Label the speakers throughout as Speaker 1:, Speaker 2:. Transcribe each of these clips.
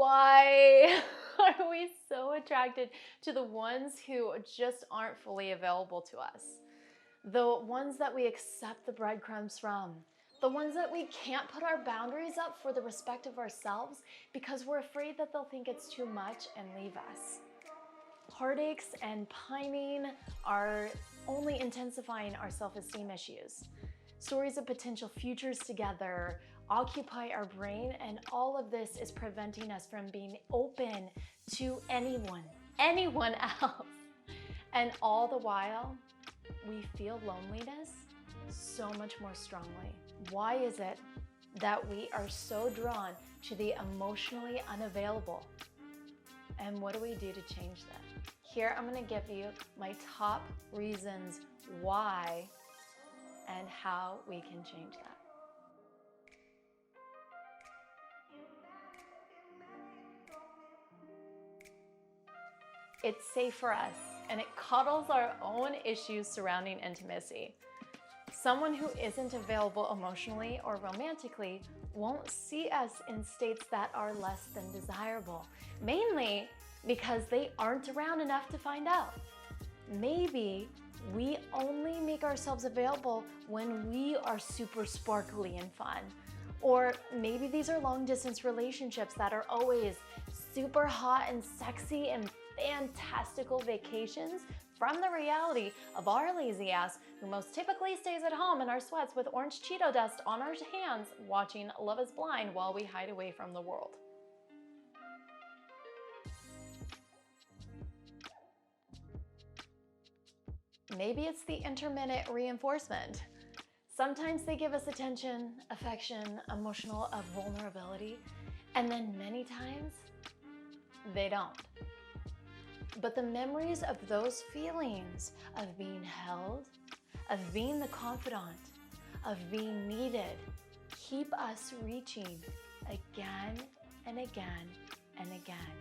Speaker 1: Why are we so attracted to the ones who just aren't fully available to us? The ones that we accept the breadcrumbs from, the ones that we can't put our boundaries up for the respect of ourselves because we're afraid that they'll think it's too much and leave us. Heartaches and pining are only intensifying our self-esteem issues. Stories of potential futures together occupy our brain, and all of this is preventing us from being open to anyone else. And all the while, we feel loneliness so much more strongly. Why is it that we are so drawn to the emotionally unavailable? And what do we do to change that? Here, I'm going to give you my top reasons why and how we can change that. It's safe for us, and it coddles our own issues surrounding intimacy. Someone who isn't available emotionally or romantically won't see us in states that are less than desirable, mainly because they aren't around enough to find out. Maybe we only make ourselves available when we are super sparkly and fun. Or maybe these are long distance relationships that are always super hot and sexy and fantastical vacations from the reality of our lazy ass who most typically stays at home in our sweats with orange Cheeto dust on our hands watching Love is Blind while we hide away from the world. Maybe it's the intermittent reinforcement. Sometimes they give us attention, affection, emotional vulnerability, and then many times they don't. But the memories of those feelings of being held, of being the confidant, of being needed, keep us reaching again and again and again,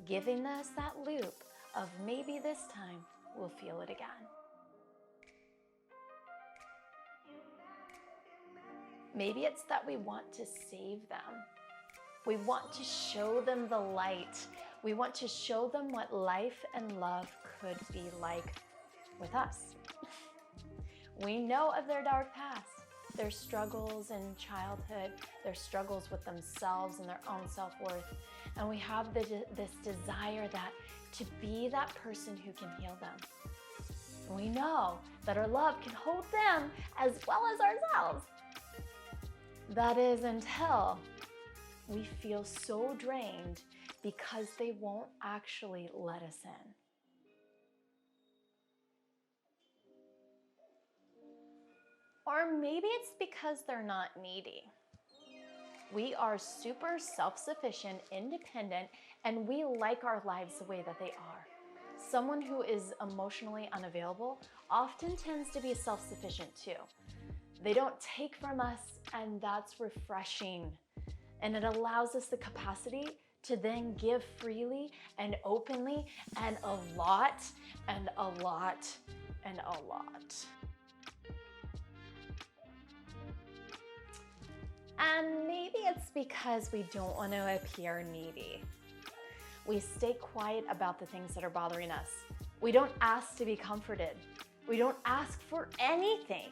Speaker 1: giving us that loop of maybe this time we'll feel it again. Maybe it's that we want to save them. We want to show them the light. We want to show them what life and love could be like with us. We know of their dark past, their struggles in childhood, their struggles with themselves and their own self-worth. And we have this desire to be that person who can heal them. We know that our love can hold them as well as ourselves. That is until we feel so drained because they won't actually let us in. Or maybe it's because they're not needy. We are super self-sufficient, independent, and we like our lives the way that they are. Someone who is emotionally unavailable often tends to be self-sufficient too. They don't take from us, and that's refreshing. And it allows us the capacity to then give freely and openly and a lot and a lot and a lot. And maybe it's because we don't want to appear needy. We stay quiet about the things that are bothering us. We don't ask to be comforted. We don't ask for anything.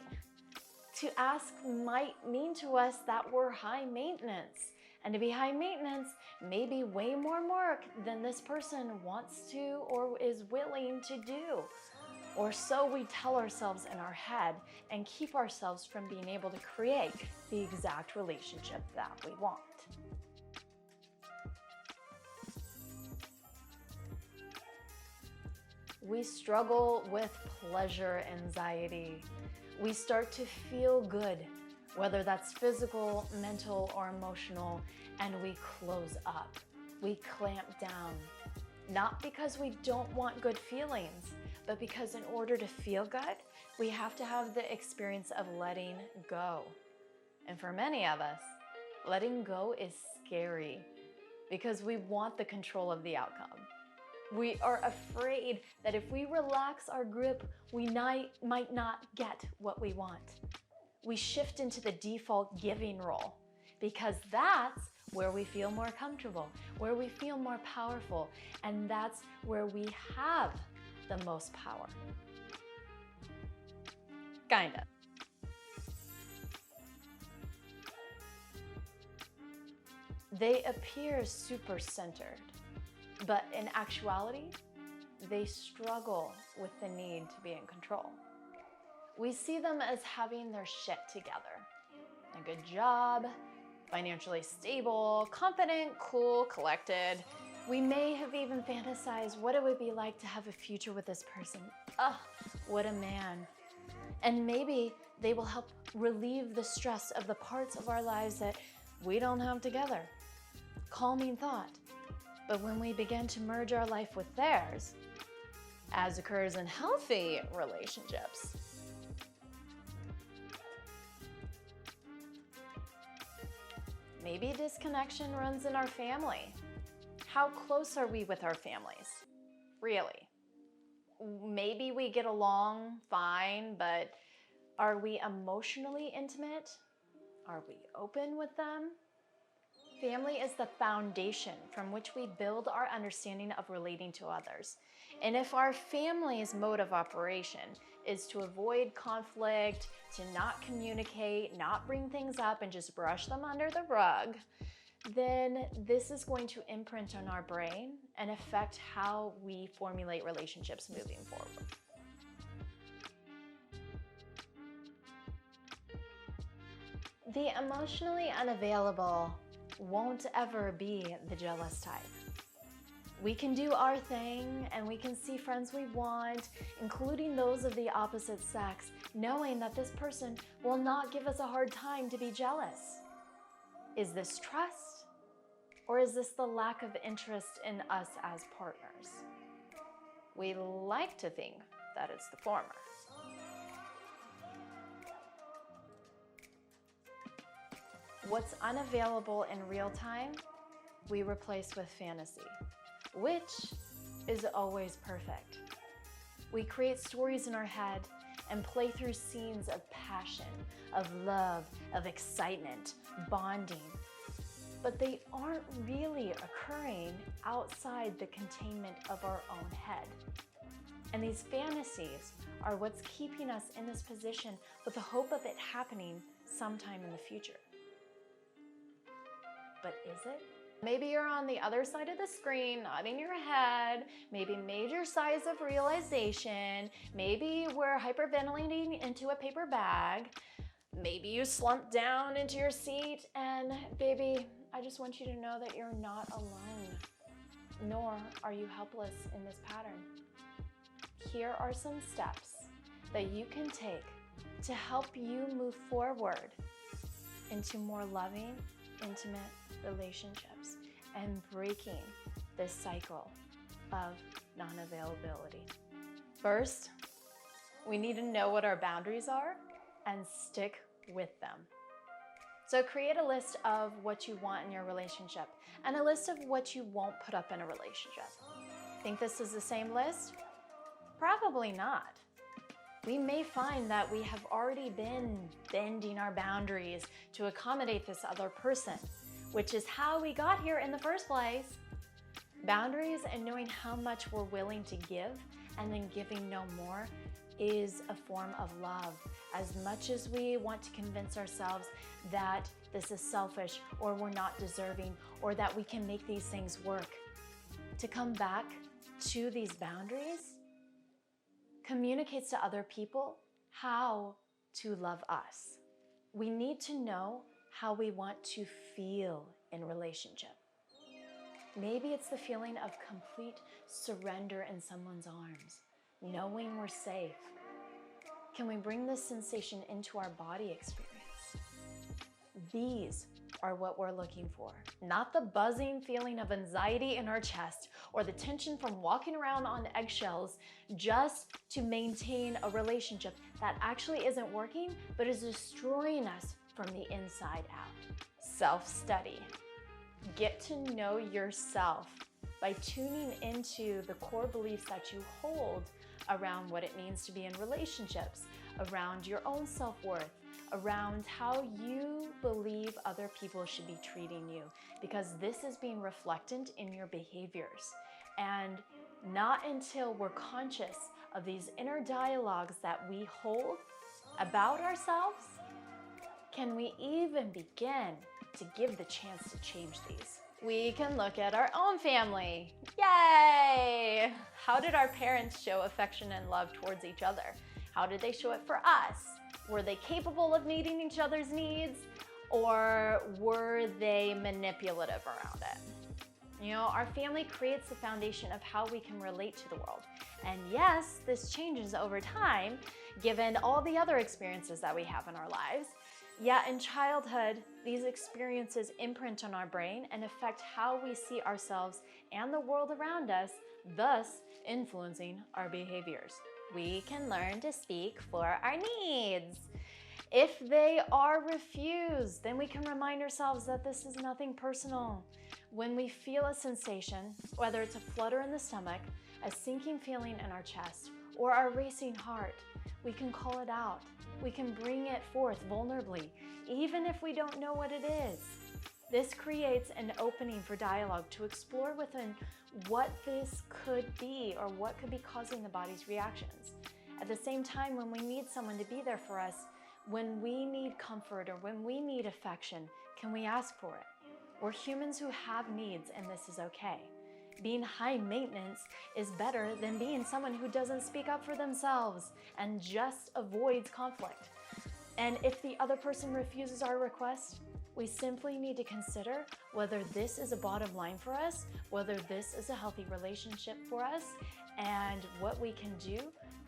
Speaker 1: To ask might mean to us that we're high maintenance. And to be high maintenance may be way more work than this person wants to or is willing to do. Or so we tell ourselves in our head and keep ourselves from being able to create the exact relationship that we want. We struggle with pleasure anxiety. We start to feel good, whether that's physical, mental, or emotional, and we close up. We clamp down. Not because we don't want good feelings, but because in order to feel good, we have to have the experience of letting go. And for many of us, letting go is scary because we want the control of the outcome. We are afraid that if we relax our grip, we might not get what we want. We shift into the default giving role because that's where we feel more comfortable, where we feel more powerful, and that's where we have the most power. Kinda. They appear super centered, but in actuality, they struggle with the need to be in control. We see them as having their shit together. A good job, financially stable, confident, cool, collected. We may have even fantasized what it would be like to have a future with this person. Ugh, what a man. And maybe they will help relieve the stress of the parts of our lives that we don't have together. Calming thought. But when we begin to merge our life with theirs, as occurs in healthy relationships, maybe disconnection runs in our family. How close are we with our families? Really? Maybe we get along fine, but are we emotionally intimate? Are we open with them? Family is the foundation from which we build our understanding of relating to others. And if our family's mode of operation is to avoid conflict, to not communicate, not bring things up, and just brush them under the rug, then this is going to imprint on our brain and affect how we formulate relationships moving forward. The emotionally unavailable won't ever be the jealous type. We can do our thing and we can see friends we want, including those of the opposite sex, knowing that this person will not give us a hard time to be jealous. Is this trust? Or is this the lack of interest in us as partners? We like to think that it's the former. What's unavailable in real time, we replace with fantasy, which is always perfect. We create stories in our head and play through scenes of passion, of love, of excitement, bonding, but they aren't really occurring outside the containment of our own head. And these fantasies are what's keeping us in this position with the hope of it happening sometime in the future. But is it? Maybe you're on the other side of the screen, nodding your head, maybe major sighs of realization, maybe we're hyperventilating into a paper bag, maybe you slump down into your seat, and baby, I just want you to know that you're not alone, nor are you helpless in this pattern. Here are some steps that you can take to help you move forward into more loving, intimate relationships and breaking this cycle of non-availability. First, we need to know what our boundaries are and stick with them. So create a list of what you want in your relationship and a list of what you won't put up in a relationship. Think this is the same list? Probably not. We may find that we have already been bending our boundaries to accommodate this other person, which is how we got here in the first place. Boundaries and knowing how much we're willing to give and then giving no more is a form of love. As much as we want to convince ourselves that this is selfish or we're not deserving or that we can make these things work, to come back to these boundaries communicates to other people how to love us. We need to know how we want to feel in relationship. Maybe it's the feeling of complete surrender in someone's arms, knowing we're safe. Can we bring this sensation into our body experience? These are what we're looking for, not the buzzing feeling of anxiety in our chest or the tension from walking around on eggshells just to maintain a relationship that actually isn't working but is destroying us from the inside out. Self-study. Get to know yourself by tuning into the core beliefs that you hold around what it means to be in relationships, around your own self-worth, around how you believe other people should be treating you, because this is being reflected in your behaviors. And not until we're conscious of these inner dialogues that we hold about ourselves can we even begin to give the chance to change these. We can look at our own family. Yay! How did our parents show affection and love towards each other? How did they show it for us? Were they capable of meeting each other's needs, or were they manipulative around it? You know, our family creates the foundation of how we can relate to the world. And yes, this changes over time, given all the other experiences that we have in our lives. Yet in childhood, these experiences imprint on our brain and affect how we see ourselves and the world around us, thus influencing our behaviors. We can learn to speak for our needs. If they are refused, then we can remind ourselves that this is nothing personal. When we feel a sensation, whether it's a flutter in the stomach, a sinking feeling in our chest, or our racing heart, we can call it out. We can bring it forth vulnerably, even if we don't know what it is. This creates an opening for dialogue to explore within what this could be or what could be causing the body's reactions. At the same time, when we need someone to be there for us, when we need comfort or when we need affection, can we ask for it? We're humans who have needs, and this is okay. Being high maintenance is better than being someone who doesn't speak up for themselves and just avoids conflict. And if the other person refuses our request, we simply need to consider whether this is a bottom line for us, whether this is a healthy relationship for us, and what we can do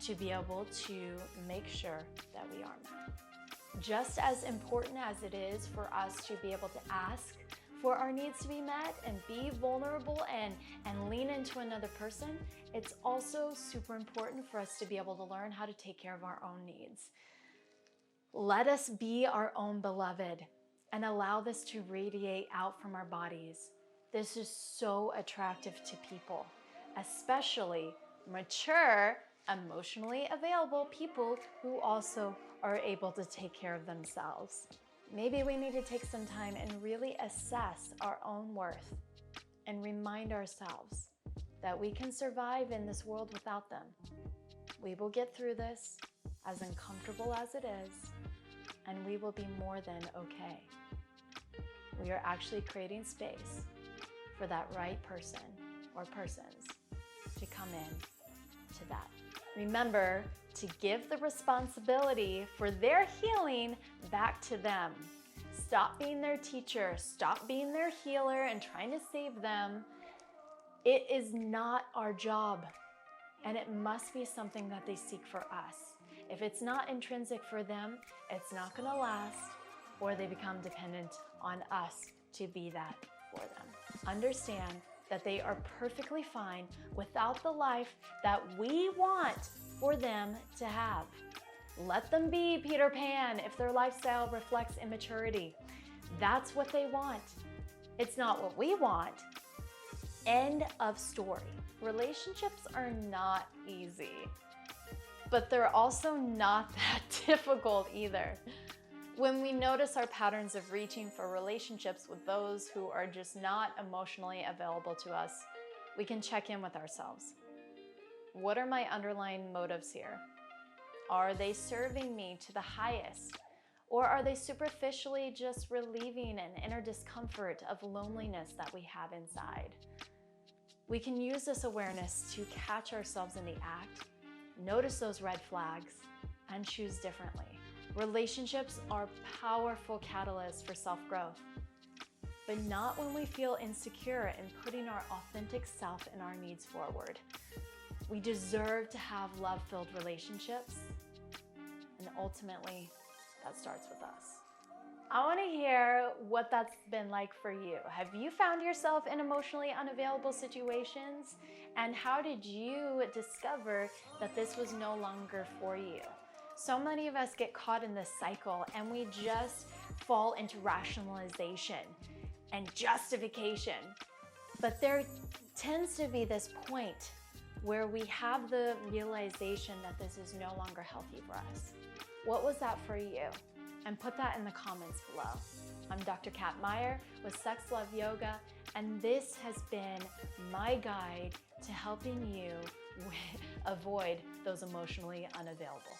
Speaker 1: to be able to make sure that we are met. Just as important as it is for us to be able to ask for our needs to be met and be vulnerable and lean into another person, it's also super important for us to be able to learn how to take care of our own needs. Let us be our own beloved and allow this to radiate out from our bodies. This is so attractive to people, especially mature, emotionally available people who also are able to take care of themselves. Maybe we need to take some time and really assess our own worth and remind ourselves that we can survive in this world without them. We will get through this, as uncomfortable as it is, and we will be more than okay. We are actually creating space for that right person or persons to come in to that. Remember to give the responsibility for their healing back to them. Stop being their teacher, stop being their healer and trying to save them. It is not our job, and it must be something that they seek for us. If it's not intrinsic for them, it's not gonna last, or they become dependent on us to be that for them. Understand that they are perfectly fine without the life that we want for them to have. Let them be Peter Pan if their lifestyle reflects immaturity. That's what they want. It's not what we want. End of story. Relationships are not easy, but they're also not that difficult either. When we notice our patterns of reaching for relationships with those who are just not emotionally available to us, we can check in with ourselves. What are my underlying motives here? Are they serving me to the highest? Or are they superficially just relieving an inner discomfort of loneliness that we have inside? We can use this awareness to catch ourselves in the act, notice those red flags, and choose differently. Relationships are powerful catalysts for self-growth, but not when we feel insecure in putting our authentic self and our needs forward. We deserve to have love-filled relationships, and ultimately, that starts with us. I want to hear what that's been like for you. Have you found yourself in emotionally unavailable situations? And how did you discover that this was no longer for you? So many of us get caught in this cycle and we just fall into rationalization and justification. But there tends to be this point where we have the realization that this is no longer healthy for us. What was that for you? and put that in the comments below. I'm Dr. Kat Meyer with Sex Love Yoga, and this has been my guide to helping you avoid those emotionally unavailable.